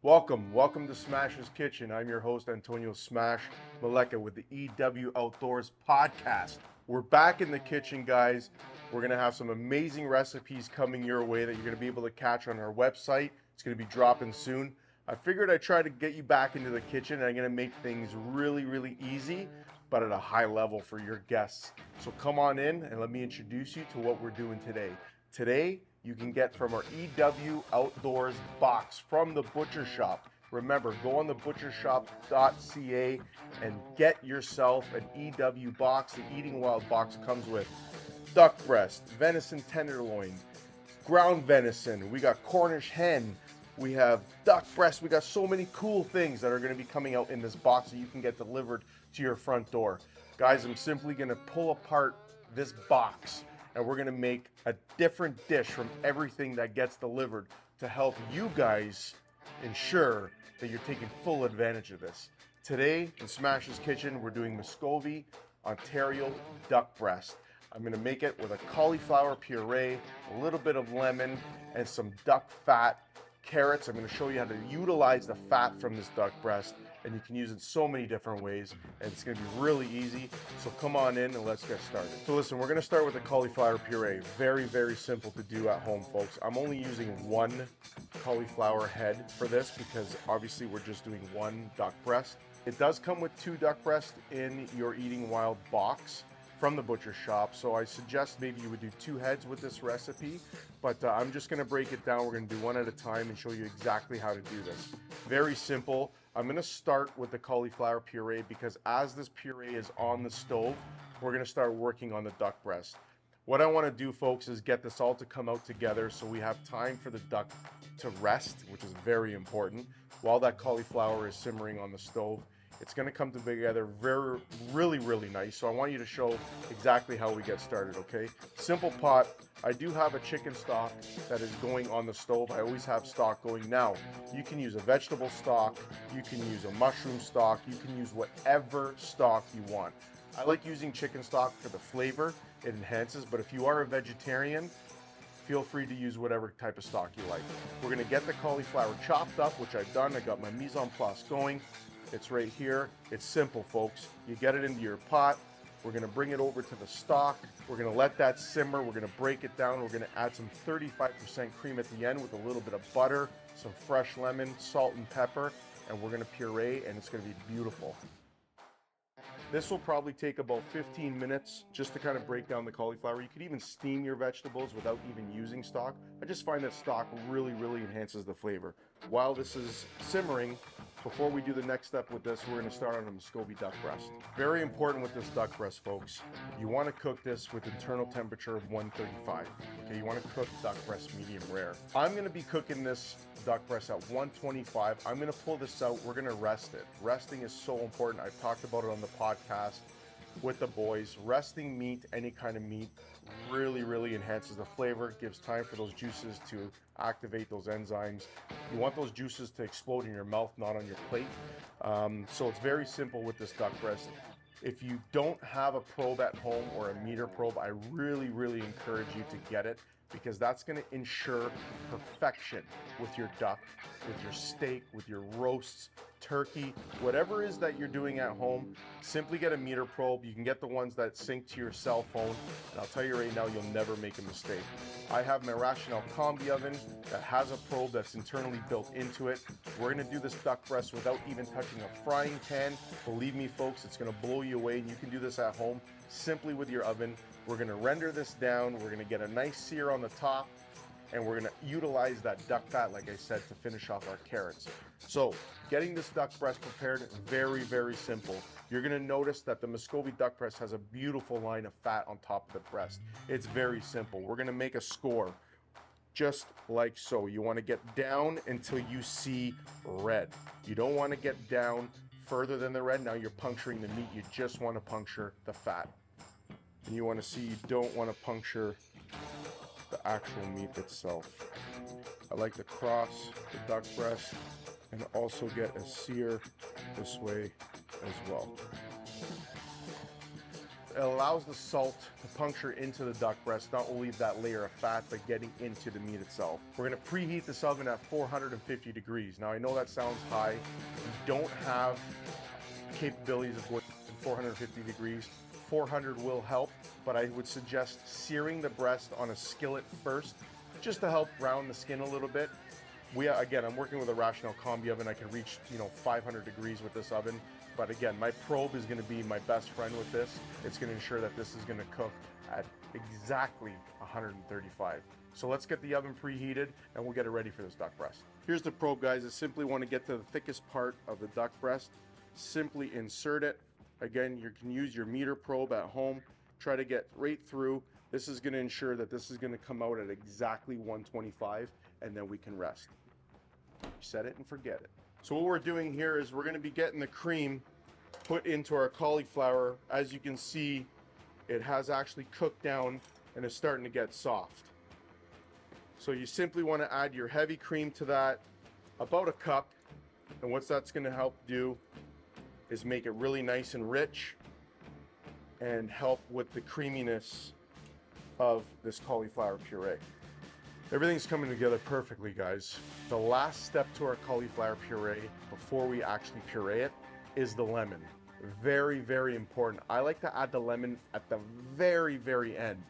Welcome to Smash's Kitchen. I'm your host, Antonio Smash Maleka with the EW Outdoors podcast. We're back in the kitchen, guys. We're gonna have some amazing recipes coming your way that you're gonna be able to catch on our website. It's gonna be dropping soon. I figured I'd try to get you back into the kitchen, and I'm gonna make things really easy, but at a high level for your guests. So come on in and let me introduce you to what we're doing today. Today, you can get from our EW Outdoors box from the Butcher Shoppe. Remember, go on the butchershoppe.ca and get yourself an EW box. The Eating Wild box comes with duck breast, venison tenderloin, ground venison, we got Cornish hen, we have duck breast, we got so many cool things that are going to be coming out in this box that you can get delivered to your front door. Guys, I'm simply going to pull apart this box and we're gonna make a different dish from everything that gets delivered to help you guys ensure that you're taking full advantage of this. Today in Smash's Kitchen, we're doing Muscovy, Ontario duck breast. I'm gonna make it with a cauliflower puree, a little bit of lemon, and some duck fat, carrots. I'm gonna show you how to utilize the fat from this duck breast, and you can use it so many different ways, and it's gonna be really easy. So come on in and let's get started. So listen, we're gonna start with the cauliflower puree. Very simple to do at home, folks. I'm only using one cauliflower head for this because obviously we're just doing one duck breast. It does come with 2 duck breasts in your Eating Wild box from the Butcher Shoppe, so I suggest maybe you would do 2 heads with this recipe, but I'm just gonna break it down. We're gonna do one at a time and show you exactly how to do this. Very simple. I'm gonna start with the cauliflower puree because as this puree is on the stove, we're gonna start working on the duck breast. What I wanna do, folks, is get this all to come out together so we have time for the duck to rest, which is very important, while that cauliflower is simmering on the stove. It's gonna come together really nice. So I want you to show exactly how we get started, okay? Simple pot. I do have a chicken stock that is going on the stove. I always have stock going. Now, you can use a vegetable stock, you can use a mushroom stock, you can use whatever stock you want. I like using chicken stock for the flavor, it enhances, but if you are a vegetarian, feel free to use whatever type of stock you like. We're gonna get the cauliflower chopped up, which I've done. I got my mise en place going. It's right here. It's simple, folks. You get it into your pot. We're gonna bring it over to the stock. We're gonna let that simmer. We're gonna break it down. We're gonna add some 35% cream at the end with a little bit of butter, some fresh lemon, salt and pepper, and we're gonna puree, and it's gonna be beautiful. This will probably take about 15 minutes just to kind of break down the cauliflower. You could even steam your vegetables without even using stock. I just find that stock really enhances the flavor. While this is simmering, before we do the next step with this, we're gonna start on a Muscovy duck breast. Very important with this duck breast, folks. You wanna cook this with internal temperature of 135. Okay, you wanna cook duck breast medium rare. I'm gonna be cooking this duck breast at 125. I'm gonna pull this out, we're gonna rest it. Resting is so important. I've talked about it on the podcast with the boys. Resting meat, any kind of meat, really enhances the flavor, gives time for those juices to activate those enzymes. You want those juices to explode in your mouth, not on your plate. So it's very simple with this duck breast. If you don't have a probe at home or a meter probe, I really encourage you to get it because that's going to ensure perfection with your duck, with your steak, with your roasts, turkey, whatever it is that you're doing at home. Simply get a meter probe. You can get the ones that sync to your cell phone, and I'll tell you right now, you'll never make a mistake. I have my Rational Combi oven that has a probe that's internally built into it. We're gonna do this duck breast without even touching a frying pan. Believe me, folks, it's gonna blow you away, and you can do this at home simply with your oven. We're gonna render this down. We're gonna get a nice sear on the top, and we're gonna utilize that duck fat, like I said, to finish off our carrots. So getting this duck breast prepared, very simple. You're gonna notice that the Muscovy duck breast has a beautiful line of fat on top of the breast. It's very simple. We're gonna make a score, just like so. You wanna get down until you see red. You don't wanna get down further than the red. Now you're puncturing the meat. You just wanna puncture the fat. And you wanna see, you don't wanna puncture the actual meat itself. I like to cross the duck breast and also get a sear this way as well. It allows the salt to puncture into the duck breast, not only that layer of fat, but getting into the meat itself. We're gonna preheat this oven at 450 degrees. Now I know that sounds high. You don't have capabilities of going 450 degrees. 400 will help, but I would suggest searing the breast on a skillet first, just to help brown the skin a little bit. Again, I'm working with a Rational combi oven. I can reach 500 degrees with this oven. But again, my probe is going to be my best friend with this. It's going to ensure that this is going to cook at exactly 135. So let's get the oven preheated and we'll get it ready for this duck breast. Here's the probe, guys. I simply want to get to the thickest part of the duck breast. Simply insert it. Again, you can use your meter probe at home. Try to get right through. This is going to ensure that this is going to come out at exactly 125, and then we can rest. Set it and forget it. So what we're doing here is we're going to be getting the cream put into our cauliflower. As you can see, it has actually cooked down and is starting to get soft. So you simply want to add your heavy cream to that, about a cup. And what that's going to help do is make it really nice and rich and help with the creaminess of this cauliflower puree. Everything's coming together perfectly, guys. The last step to our cauliflower puree before we actually puree it is the lemon. Very, very important. I like to add the lemon at the very, very end.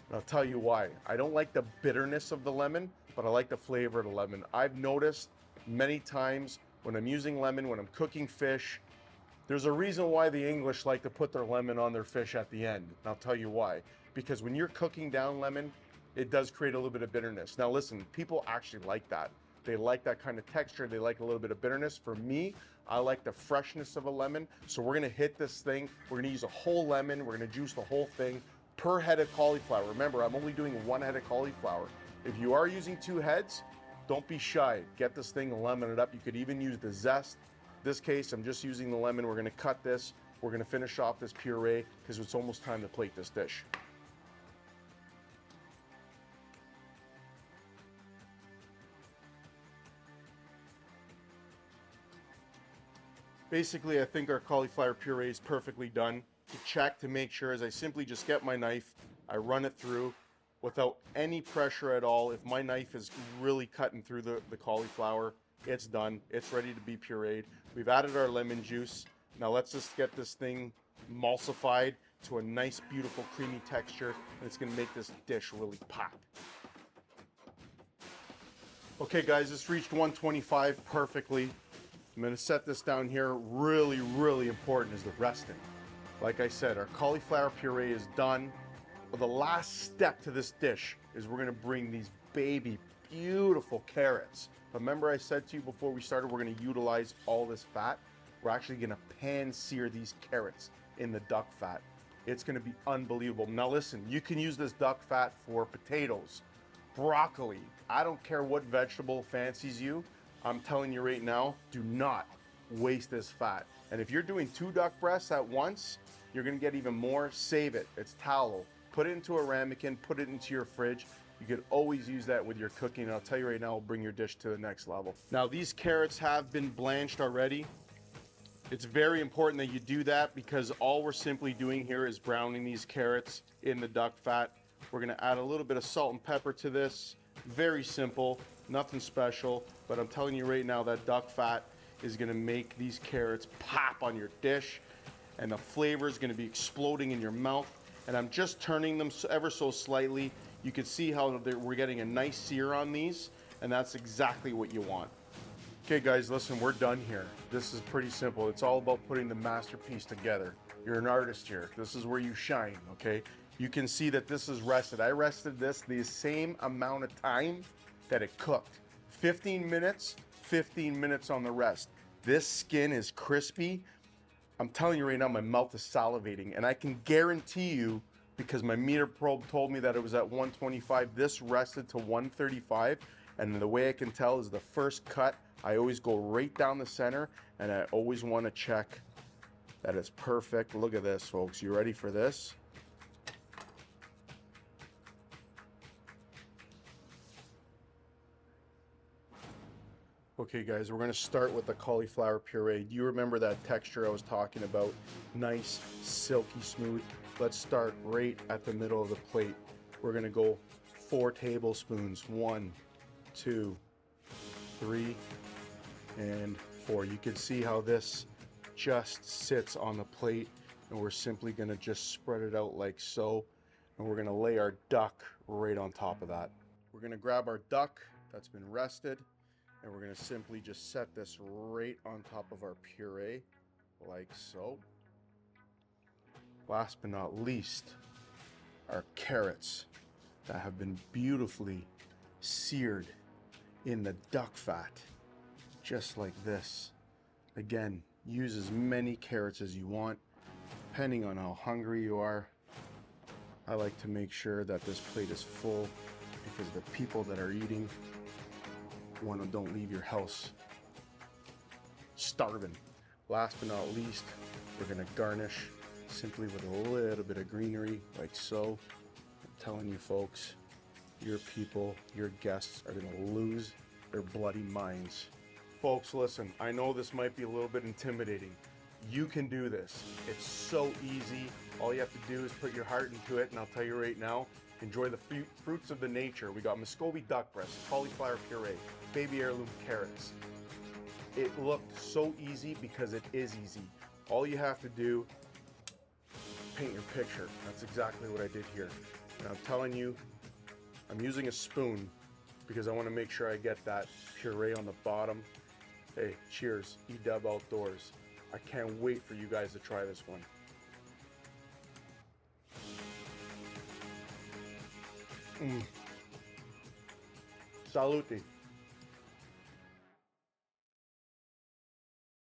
And I'll tell you why. I don't like the bitterness of the lemon, but I like the flavor of the lemon. I've noticed many times when I'm using lemon, when I'm cooking fish, there's a reason why the English like to put their lemon on their fish at the end. And I'll tell you why. Because when you're cooking down lemon, it does create a little bit of bitterness. Now listen, people actually like that. They like that kind of texture. They like a little bit of bitterness. For me, I like the freshness of a lemon. So we're gonna hit this thing. We're gonna use a whole lemon. We're gonna juice the whole thing per head of cauliflower. Remember, I'm only doing 1 head of cauliflower. If you are using 2 heads, don't be shy. Get this thing and lemon it up. You could even use the zest. This case, I'm just using the lemon. We're gonna cut this. We're gonna finish off this puree because it's almost time to plate this dish. Basically, I think our cauliflower puree is perfectly done. To check, to make sure, is I simply just get my knife, I run it through without any pressure at all. If my knife is really cutting through the cauliflower, it's done. It's ready to be pureed. We've added our lemon juice. Now let's just get this thing emulsified to a nice, beautiful, creamy texture, and it's gonna make this dish really pop. Okay guys, this reached 125 perfectly. I'm gonna set this down here. Really, really important is the resting. Like I said, our cauliflower puree is done. Well, the last step to this dish is we're gonna bring these baby, beautiful carrots. Remember I said to you before we started, we're gonna utilize all this fat. We're actually gonna pan sear these carrots in the duck fat. It's gonna be unbelievable. Now listen, you can use this duck fat for potatoes, broccoli. I don't care what vegetable fancies you. I'm telling you right now, do not waste this fat. And if you're doing 2 duck breasts at once, you're gonna get even more. Save it. It's tallow. Put it into a ramekin, put it into your fridge. You could always use that with your cooking. And I'll tell you right now, it'll bring your dish to the next level. Now, these carrots have been blanched already. It's very important that you do that because all we're simply doing here is browning these carrots in the duck fat. We're gonna add a little bit of salt and pepper to this. Very simple, nothing special, but I'm telling you right now that duck fat is gonna make these carrots pop on your dish and the flavor is gonna be exploding in your mouth. And I'm just turning them ever so slightly. You can see how we're getting a nice sear on these, and that's exactly what you want. Okay guys, listen, we're done here. This is pretty simple. It's all about putting the masterpiece together. You're an artist here. This is where you shine, okay? You can see that this is rested. I rested this the same amount of time that it cooked. 15 minutes, 15 minutes on the rest. This skin is crispy. I'm telling you right now, my mouth is salivating, and I can guarantee you, because my meter probe told me that it was at 125, this rested to 135, and the way I can tell is the first cut, I always go right down the center, and I always want to check that it's perfect. Look at this, folks. You ready for this? Okay guys, we're gonna start with the cauliflower puree. Do you remember that texture I was talking about? Nice, silky smooth. Let's start right at the middle of the plate. We're gonna go 4 tablespoons. 1, 2, 3, and 4. You can see how this just sits on the plate, and we're simply gonna just spread it out like so, and we're gonna lay our duck right on top of that. We're gonna grab our duck that's been rested, and we're gonna simply just set this right on top of our puree, like so. Last but not least, our carrots that have been beautifully seared in the duck fat, just like this. Again, use as many carrots as you want, depending on how hungry you are. I like to make sure that this plate is full because the people that are eating don't leave your house starving. Last but not least, we're gonna garnish simply with a little bit of greenery, like so. I'm telling you folks, your people, your guests are gonna lose their bloody minds. Folks, listen, I know this might be a little bit intimidating. You can do this. It's so easy. All you have to do is put your heart into it, and I'll tell you right now, enjoy the fruits of the nature. We got Muscovy duck breast, cauliflower puree, baby heirloom carrots. It looked so easy because it is easy. All you have to do, paint your picture. That's exactly what I did here. And I'm telling you, I'm using a spoon because I want to make sure I get that puree on the bottom. Hey, cheers, EW Outdoors. I can't wait for you guys to try this one. Salute.